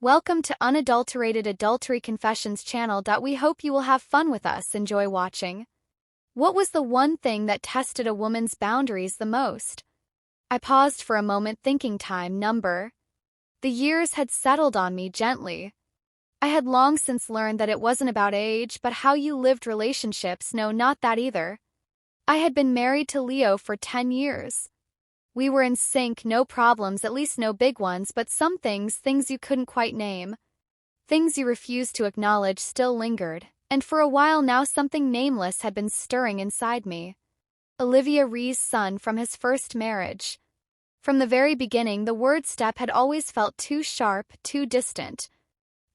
Welcome to Unadulterated Adultery Confessions channel. We hope you will have fun with us. Enjoy watching. What was the one thing that tested a woman's boundaries the most? I paused for a moment thinking time number. The years had settled on me gently. I had long since learned that it wasn't about age but how you lived relationships. No, not that either. I had been married to Leo for 10 years. We were in sync, no problems, at least no big ones, but some things you couldn't quite name. Things you refused to acknowledge still lingered, and for a while now something nameless had been stirring inside me. Olivia Ree's son from his first marriage. From the very beginning, the word step had always felt too sharp, too distant.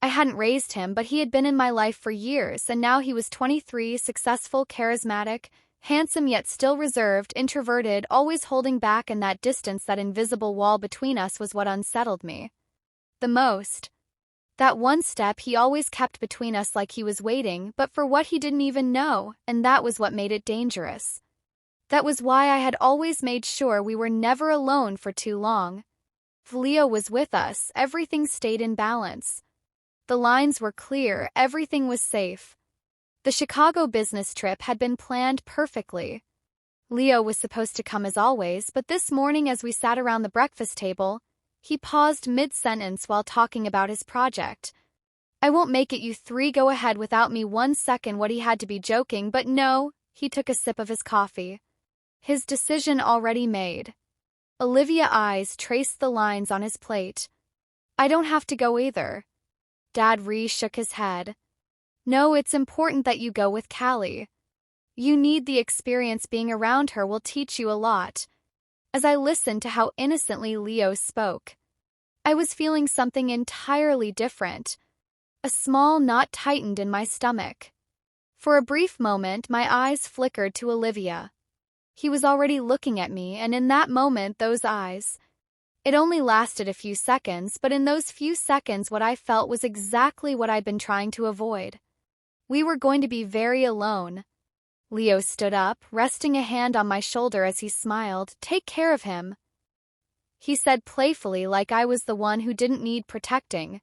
I hadn't raised him, but he had been in my life for years, and now he was 23, successful, charismatic, handsome yet still reserved, introverted, always holding back, and that distance, that invisible wall between us was what unsettled me the most. That one step he always kept between us, like he was waiting, but for what he didn't even know, and that was what made it dangerous. That was why I had always made sure we were never alone for too long. If Leo was with us, everything stayed in balance. The lines were clear, everything was safe. The Chicago business trip had been planned perfectly. Leo was supposed to come as always, but this morning as we sat around the breakfast table, he paused mid-sentence while talking about his project. "I won't make it, you three go ahead without me." 1 second what he had to be joking, but no, he took a sip of his coffee. His decision already made. Olivia's eyes traced the lines on his plate. "I don't have to go either." Dad Ree shook his head. "No, it's important that you go with Callie. You need the experience, being around her will teach you a lot." As I listened to how innocently Leo spoke, I was feeling something entirely different. A small knot tightened in my stomach. For a brief moment, my eyes flickered to Olivia. He was already looking at me, and in that moment, those eyes. It only lasted a few seconds, but in those few seconds what I felt was exactly what I'd been trying to avoid. We were going to be very alone. Leo stood up, resting a hand on my shoulder as he smiled. "Take care of him," he said playfully, like I was the one who didn't need protecting.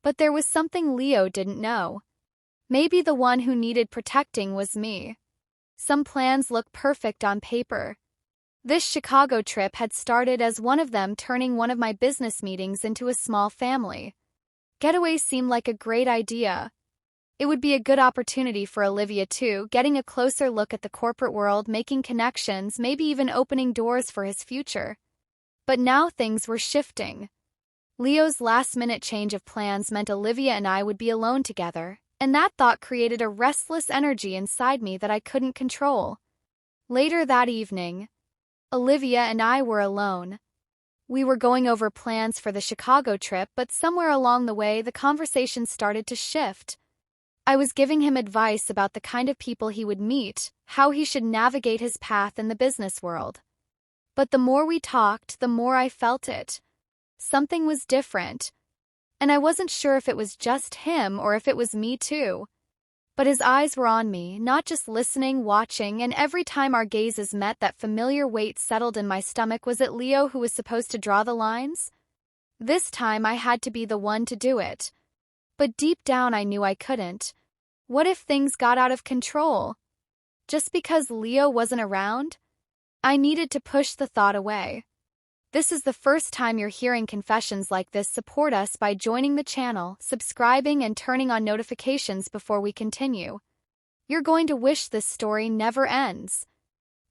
But there was something Leo didn't know. Maybe the one who needed protecting was me. Some plans looked perfect on paper. This Chicago trip had started as one of them, turning one of my business meetings into a small family getaway seemed like a great idea. It would be a good opportunity for Olivia too, getting a closer look at the corporate world, making connections, maybe even opening doors for his future. But now things were shifting. Leo's last-minute change of plans meant Olivia and I would be alone together, and that thought created a restless energy inside me that I couldn't control. Later that evening, Olivia and I were alone. We were going over plans for the Chicago trip, but somewhere along the way the conversation started to shift. I was giving him advice about the kind of people he would meet, how he should navigate his path in the business world. But the more we talked, the more I felt it. Something was different, and I wasn't sure if it was just him or if it was me too. But his eyes were on me, not just listening, watching, and every time our gazes met, that familiar weight settled in my stomach. Was it Leo who was supposed to draw the lines? This time I had to be the one to do it. But deep down I knew I couldn't. What if things got out of control? Just because Leo wasn't around? I needed to push the thought away. This is the first time you're hearing confessions like this. Support us by joining the channel, subscribing, and turning on notifications before we continue. You're going to wish this story never ends.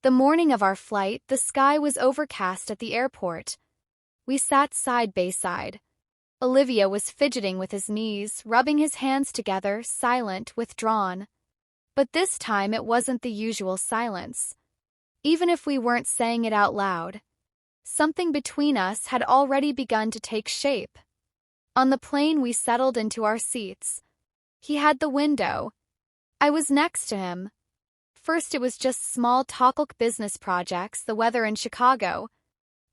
The morning of our flight, the sky was overcast at the airport. We sat side by side. Olivia was fidgeting with his knees, rubbing his hands together, silent, withdrawn. But this time it wasn't the usual silence. Even if we weren't saying it out loud, something between us had already begun to take shape. On the plane we settled into our seats. He had the window. I was next to him. First it was just small talk, business projects, the weather in Chicago.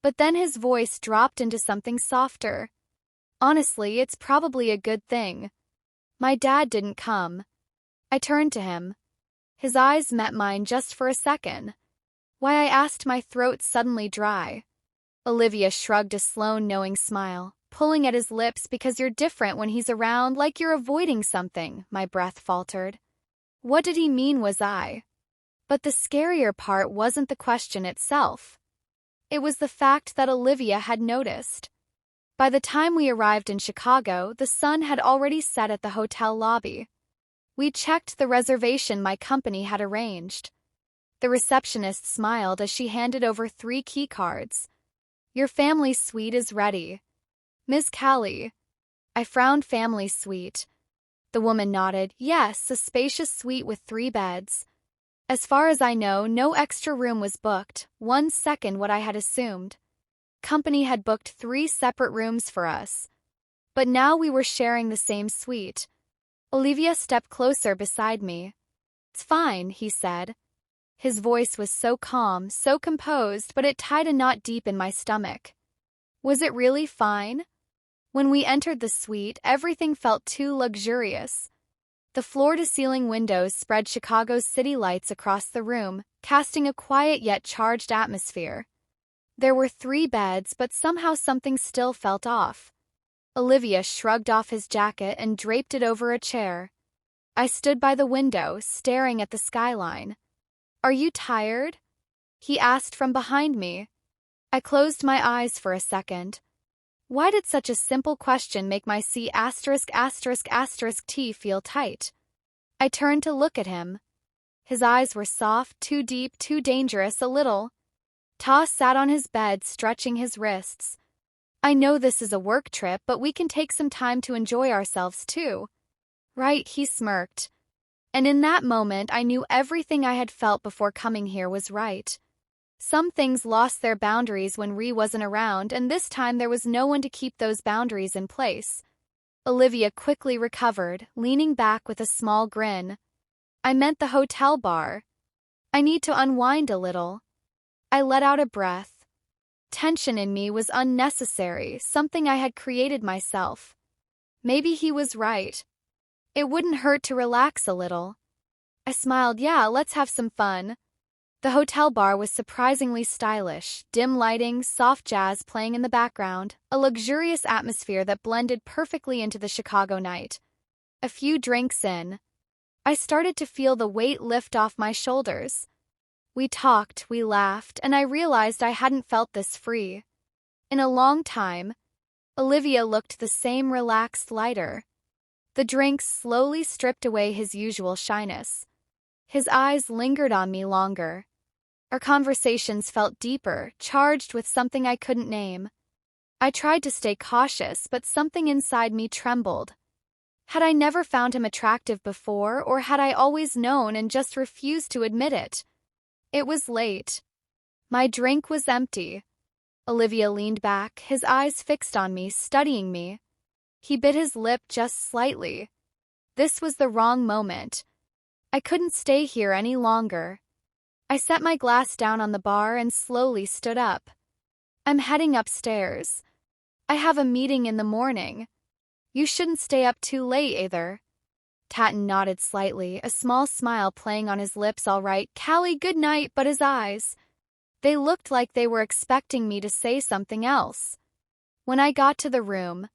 But then his voice dropped into something softer. "Honestly, it's probably a good thing. My dad didn't come." I turned to him. His eyes met mine just for a second. Why, I asked, my throat suddenly dry. Olivia shrugged a slow, knowing smile. Pulling at his lips because you're different when he's around, like you're avoiding something, my breath faltered. What did he mean, was I? But the scarier part wasn't the question itself. It was the fact that Olivia had noticed. By the time we arrived in Chicago, the sun had already set at the hotel lobby. We checked the reservation my company had arranged. The receptionist smiled as she handed over 3 key cards. Your family suite is ready. Ms. Callie. I frowned. Family suite. The woman nodded. Yes, a spacious suite with 3 beds. As far as I know, no extra room was booked. 1 second, what I had assumed. Company had booked 3 separate rooms for us. But now we were sharing the same suite. Olivia stepped closer beside me. It's fine, he said. His voice was so calm, so composed, but it tied a knot deep in my stomach. Was it really fine? When we entered the suite, everything felt too luxurious. The floor-to-ceiling windows spread Chicago's city lights across the room, casting a quiet yet charged atmosphere. There were 3 beds, but somehow something still felt off. Olivia shrugged off his jacket and draped it over a chair. I stood by the window, staring at the skyline. Are you tired? He asked from behind me. I closed my eyes for a second. Why did such a simple question make my C****** T feel tight? I turned to look at him. His eyes were soft, too deep, too dangerous a little. Ta sat on his bed, stretching his wrists. I know this is a work trip, but we can take some time to enjoy ourselves too. Right, he smirked. And in that moment I knew everything I had felt before coming here was right. Some things lost their boundaries when Ree wasn't around, and this time there was no one to keep those boundaries in place. Olivia quickly recovered, leaning back with a small grin. I meant the hotel bar. I need to unwind a little. I let out a breath. Tension in me was unnecessary, something I had created myself. Maybe he was right. It wouldn't hurt to relax a little. I smiled. Yeah, let's have some fun. The hotel bar was surprisingly stylish, dim lighting, soft jazz playing in the background, a luxurious atmosphere that blended perfectly into the Chicago night. A few drinks in, I started to feel the weight lift off my shoulders. We talked, we laughed, and I realized I hadn't felt this free. In a long time, Olivia looked the same, relaxed, lighter. The drinks slowly stripped away his usual shyness. His eyes lingered on me longer. Our conversations felt deeper, charged with something I couldn't name. I tried to stay cautious, but something inside me trembled. Had I never found him attractive before, or had I always known and just refused to admit it? It was late. My drink was empty. Olivia leaned back, his eyes fixed on me, studying me. He bit his lip just slightly. This was the wrong moment. I couldn't stay here any longer. I set my glass down on the bar and slowly stood up. I'm heading upstairs. I have a meeting in the morning. You shouldn't stay up too late either. Tatton nodded slightly, a small smile playing on his lips. All right, Callie, good night, but his eyes, they looked like they were expecting me to say something else. When I got to the room,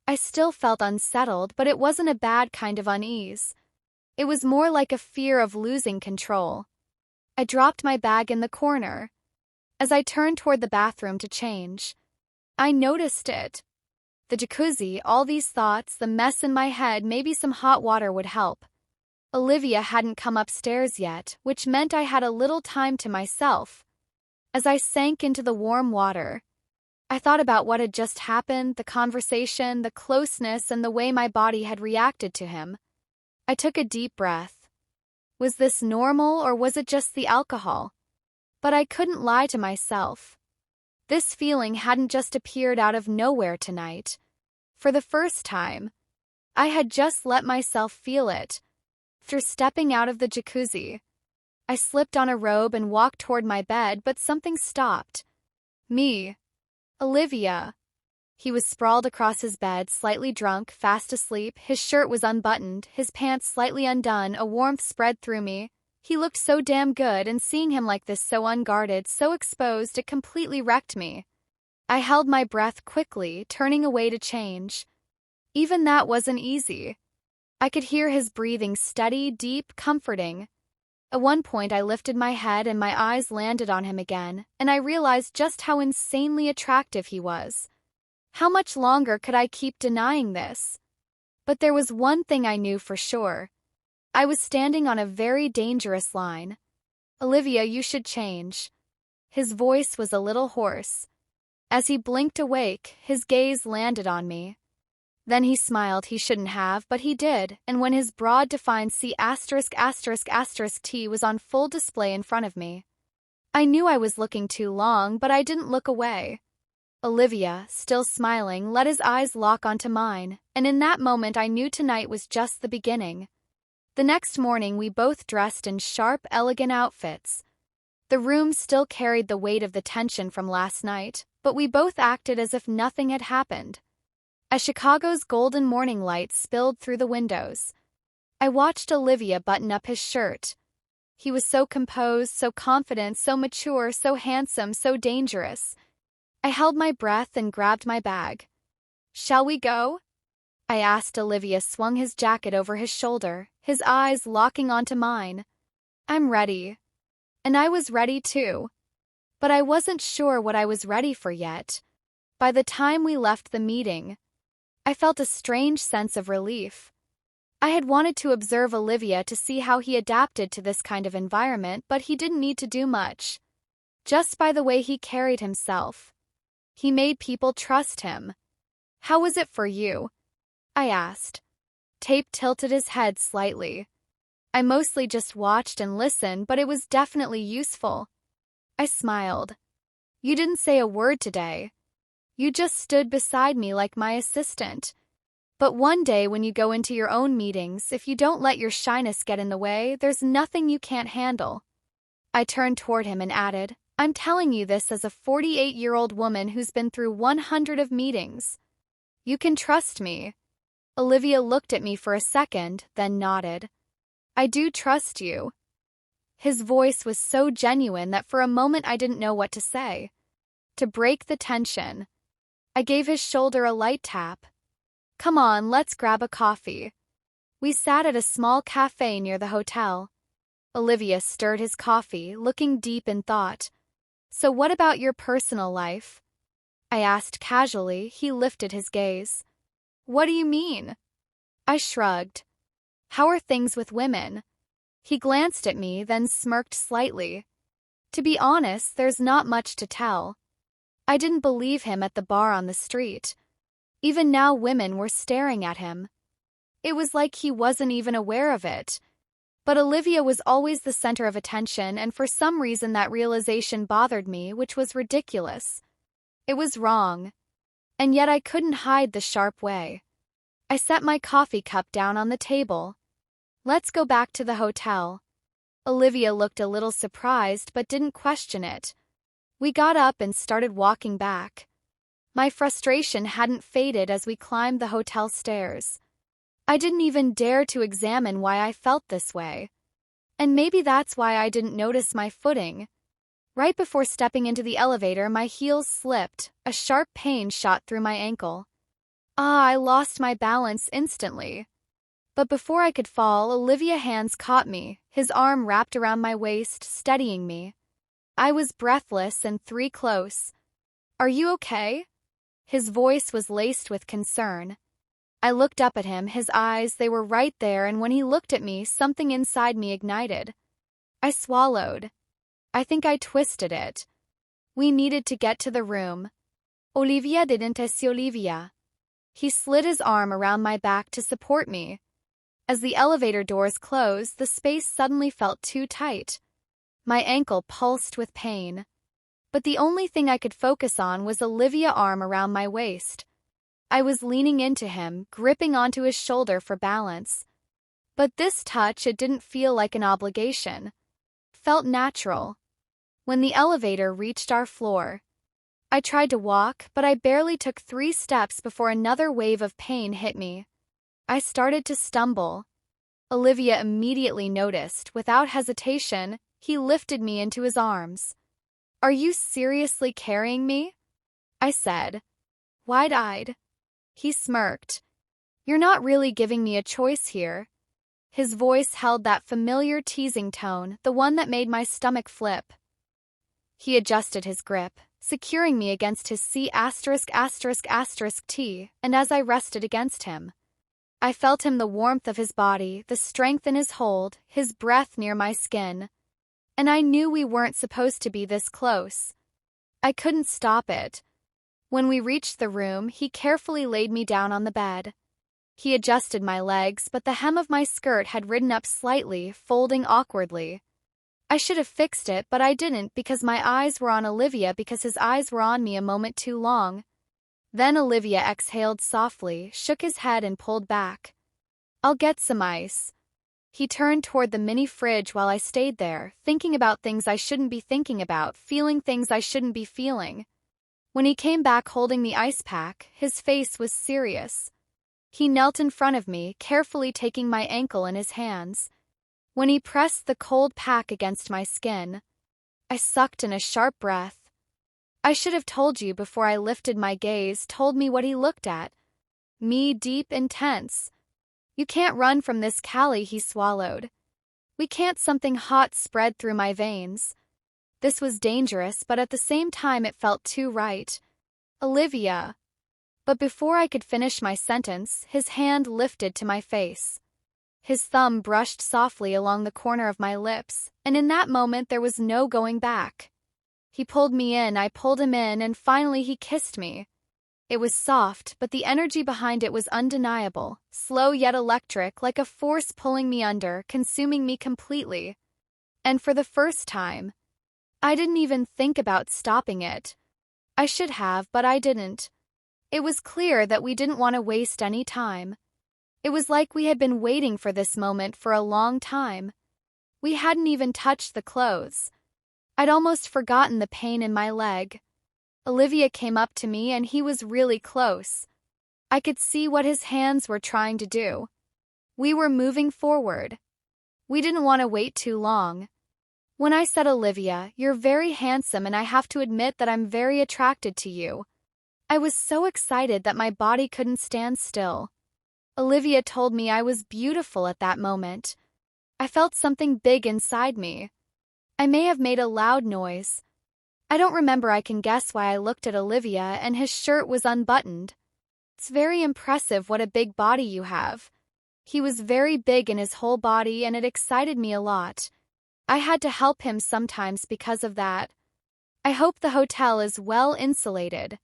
I still felt unsettled, but it wasn't a bad kind of unease. It was more like a fear of losing control. I dropped my bag in the corner. As I turned toward the bathroom to change, I noticed it. The jacuzzi, all these thoughts, the mess in my head, maybe some hot water would help. Olivia hadn't come upstairs yet, which meant I had a little time to myself. As I sank into the warm water, I thought about what had just happened, the conversation, the closeness, and the way my body had reacted to him. I took a deep breath. Was this normal, or was it just the alcohol? But I couldn't lie to myself. This feeling hadn't just appeared out of nowhere tonight. For the first time, I had just let myself feel it. After stepping out of the jacuzzi, I slipped on a robe and walked toward my bed, but something stopped. Me. Olivia. He was sprawled across his bed, slightly drunk, fast asleep. His shirt was unbuttoned, his pants slightly undone, a warmth spread through me. He looked so damn good, and seeing him like this, so unguarded, so exposed, it completely wrecked me. I held my breath quickly, turning away to change. Even that wasn't easy. I could hear his breathing steady, deep, comforting. At one point, I lifted my head and my eyes landed on him again, and I realized just how insanely attractive he was. How much longer could I keep denying this? But there was one thing I knew for sure. I was standing on a very dangerous line. Olivia, you should change. His voice was a little hoarse. As he blinked awake, his gaze landed on me. Then he smiled. He shouldn't have, but he did, and when his broad defined C******* T was on full display in front of me. I knew I was looking too long, but I didn't look away. Olivia, still smiling, let his eyes lock onto mine, and in that moment I knew tonight was just the beginning. The next morning we both dressed in sharp, elegant outfits. The room still carried the weight of the tension from last night, but we both acted as if nothing had happened. As Chicago's golden morning light spilled through the windows, I watched Olivia button up his shirt. He was so composed, so confident, so mature, so handsome, so dangerous. I held my breath and grabbed my bag. "Shall we go?" I asked. Olivia swung his jacket over his shoulder, his eyes locking onto mine. "I'm ready." And I was ready too. But I wasn't sure what I was ready for yet. By the time we left the meeting, I felt a strange sense of relief. I had wanted to observe Olivia to see how he adapted to this kind of environment, but he didn't need to do much. Just by the way he carried himself, he made people trust him. "How was it for you?" I asked. Tape tilted his head slightly. "I mostly just watched and listened, but it was definitely useful." I smiled. "You didn't say a word today. You just stood beside me like my assistant. But one day when you go into your own meetings, if you don't let your shyness get in the way, there's nothing you can't handle." I turned toward him and added, "I'm telling you this as a 48-year-old woman who's been through 100 of meetings. You can trust me." Olivia looked at me for a second, then nodded. "I do trust you." His voice was so genuine that for a moment I didn't know what to say. To break the tension, I gave his shoulder a light tap. "Come on, let's grab a coffee." We sat at a small cafe near the hotel. Olivia stirred his coffee, looking deep in thought. "So what about your personal life?" I asked casually. He lifted his gaze. "What do you mean?" I shrugged. "How are things with women?" He glanced at me, then smirked slightly. To be honest, there's not much to tell. I didn't believe him at the bar on the street. Even now women were staring at him. It was like he wasn't even aware of it. But Olivia was always the center of attention, and for some reason that realization bothered me, which was ridiculous. It was wrong. And yet I couldn't hide the sharp way. I set my coffee cup down on the table. "Let's go back to the hotel." Olivia looked a little surprised but didn't question it. We got up and started walking back. My frustration hadn't faded as we climbed the hotel stairs. I didn't even dare to examine why I felt this way. And maybe that's why I didn't notice my footing. Right before stepping into the elevator, my heels slipped. A sharp pain shot through my ankle. I lost my balance instantly. But before I could fall, Olivia's hands caught me, his arm wrapped around my waist, steadying me. I was breathless and close. "Are you okay?" His voice was laced with concern. I looked up at him, his eyes, they were right there, and when he looked at me, something inside me ignited. I swallowed. I think I twisted it. We needed to get to the room. "Olivia didn't see Olivia." He slid his arm around my back to support me. As the elevator doors closed, the space suddenly felt too tight. My ankle pulsed with pain. But the only thing I could focus on was Olivia's arm around my waist. I was leaning into him, gripping onto his shoulder for balance. But this touch, it didn't feel like an obligation. Felt natural. When the elevator reached our floor, I tried to walk, but I barely took 3 steps before another wave of pain hit me. I started to stumble. Olivia immediately noticed. Without hesitation, he lifted me into his arms. "Are you seriously carrying me?" I said, wide-eyed. He smirked. You're not really giving me a choice here. His voice held that familiar teasing tone, the one that made my stomach flip. He adjusted his grip, securing me against his C*******T, and as I rested against him, I felt the warmth of his body, the strength in his hold, his breath near my skin. And I knew we weren't supposed to be this close. I couldn't stop it. When we reached the room, he carefully laid me down on the bed. He adjusted my legs, but the hem of my skirt had ridden up slightly, folding awkwardly. I should have fixed it, but I didn't because my eyes were on Olivia because his eyes were on me a moment too long. Then Olivia exhaled softly, shook his head and pulled back. I'll get some ice. He turned toward the mini fridge while I stayed there, thinking about things I shouldn't be thinking about, feeling things I shouldn't be feeling. When he came back holding the ice pack, his face was serious. He knelt in front of me, carefully taking my ankle in his hands. When he pressed the cold pack against my skin, I sucked in a sharp breath. I should have told you before I lifted my gaze, told me what he looked at. Me deep, intense. You can't run from this, Callie, he swallowed. We can't. Something hot spread through my veins. This was dangerous, but at the same time it felt too right. Olivia. But before I could finish my sentence, his hand lifted to my face. His thumb brushed softly along the corner of my lips, and in that moment there was no going back. He pulled me in, I pulled him in, and finally he kissed me. It was soft, but the energy behind it was undeniable, slow yet electric, like a force pulling me under, consuming me completely. And for the first time, I didn't even think about stopping it. I should have, but I didn't. It was clear that we didn't want to waste any time. It was like we had been waiting for this moment for a long time. We hadn't even touched the clothes. I'd almost forgotten the pain in my leg. Olivia came up to me and he was really close. I could see what his hands were trying to do. We were moving forward. We didn't want to wait too long. When I said, Olivia, you're very handsome and I have to admit that I'm very attracted to you, I was so excited that my body couldn't stand still. Olivia told me I was beautiful at that moment. I felt something big inside me. I may have made a loud noise. I don't remember. I can guess why I looked at Olivia and his shirt was unbuttoned. It's very impressive what a big body you have. He was very big in his whole body and it excited me a lot. I had to help him sometimes because of that. I hope the hotel is well insulated,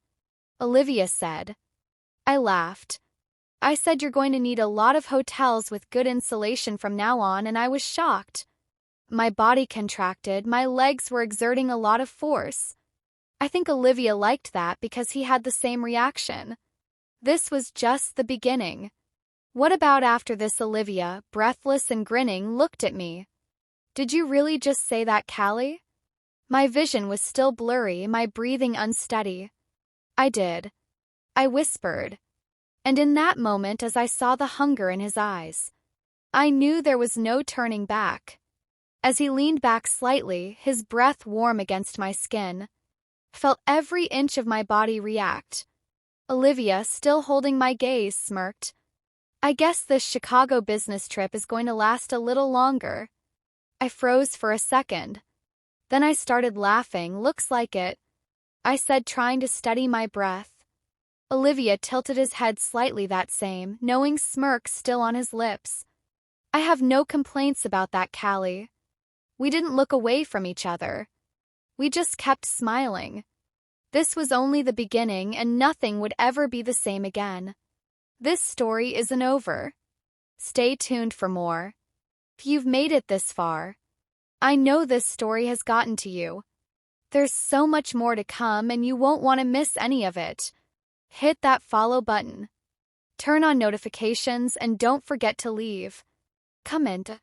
Olivia said. I laughed. I said you're going to need a lot of hotels with good insulation from now on, and I was shocked. My body contracted, my legs were exerting a lot of force. I think Olivia liked that because he had the same reaction. This was just the beginning. What about after this? Olivia, breathless and grinning, looked at me. Did you really just say that, Callie? My vision was still blurry, my breathing unsteady. I did. I whispered. And in that moment, as I saw the hunger in his eyes, I knew there was no turning back. As he leaned back slightly, his breath warm against my skin, felt every inch of my body react. Olivia, still holding my gaze, smirked. I guess this Chicago business trip is going to last a little longer. I froze for a second. Then I started laughing. Looks like it, I said, trying to steady my breath. Olivia tilted his head slightly, that same, knowing smirk still on his lips. I have no complaints about that, Callie. We didn't look away from each other. We just kept smiling. This was only the beginning and nothing would ever be the same again. This story isn't over. Stay tuned for more. If you've made it this far, I know this story has gotten to you. There's so much more to come and you won't want to miss any of it. Hit that follow button. Turn on notifications and don't forget to leave. Comment.